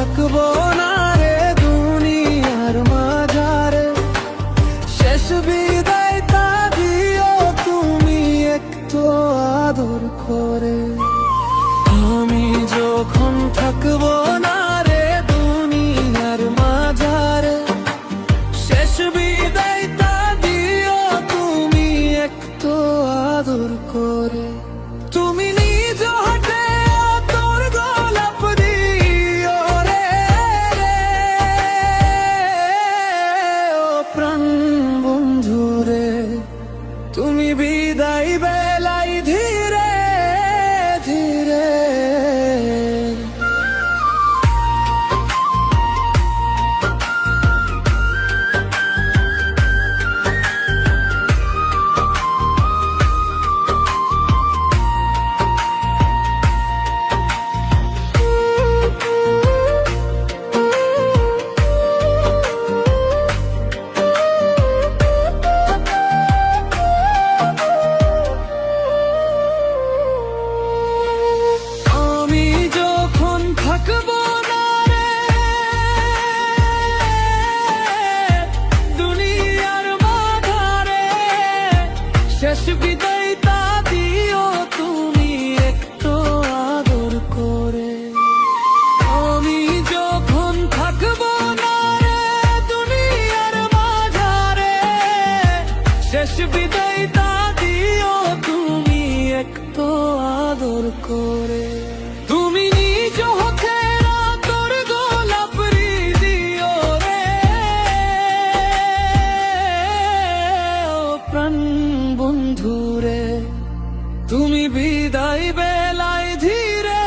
থাকবো না রে দুনিয়ার মাঝারে, শেষ বিদায়টা দিও তুমি একটু আদর করে। আমি যখন থাকবো না রে দুনিয়ার মাঝারে, শেষ বিদায়টা দিও তুমি একটু আদর করে। তুমি নিজ হাতে তোর গোলাপ দিও রে, ও প্রাণ বন্ধু রে, তুমি বিদায় বেলায় ধীরে ধীরে। শেষ বিদায়টা দিও তুমি একটু আদর করে। আমি যখন থাকবো না রে দুনিয়ার মাঝারে, শেষ বিদায়টা দিও তুমি একটু আদর করে। তুমি নিজ হতে তোর গোলাপ দিও রে, ও প্রাণ বন্ধু রে, তুমি বিদায় বেলায় ধীরে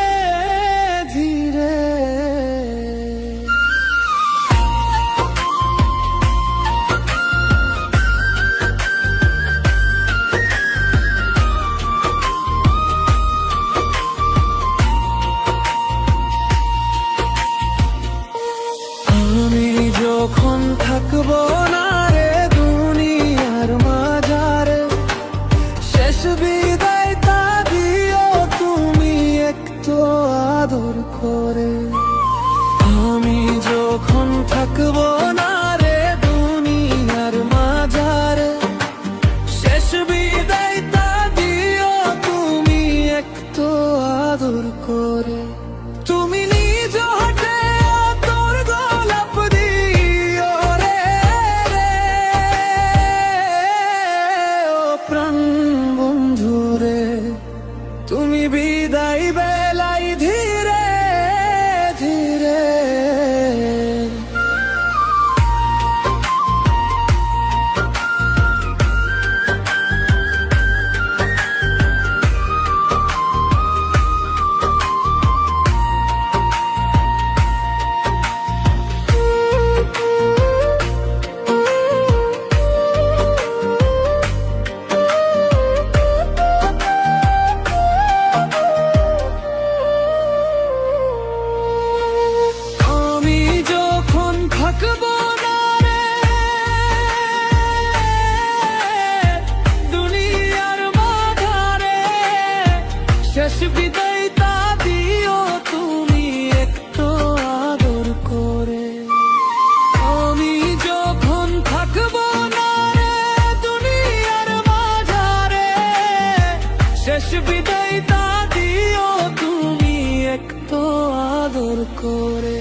ধীরে। আমি যখন থাকবো না রে দুনিয়ার মাঝারে, শেষ বিদায়টা দিও তুমি একটু আদর করে। আমি যখন থাকবো না রে দুনিয়ার মাঝারে, শেষ বিদায়টা দিও তুমি একটু আদর করে। তুমি নিজ হাতে তোর গোলাপ দিও রে, ও প্রাণ বন্ধু রে, তুমি বিদায় বেলায় ধীরে ধীরে। থাকবো না রে দুনিয়ার মাঝারে, শেষ বিদায়টা দিও তুমি একটু আদর করে। আমি যখন থাকবো না রে দুনিয়ার মাঝারে, শেষ বিদায়টা দিও তুমি একটু আদর করে।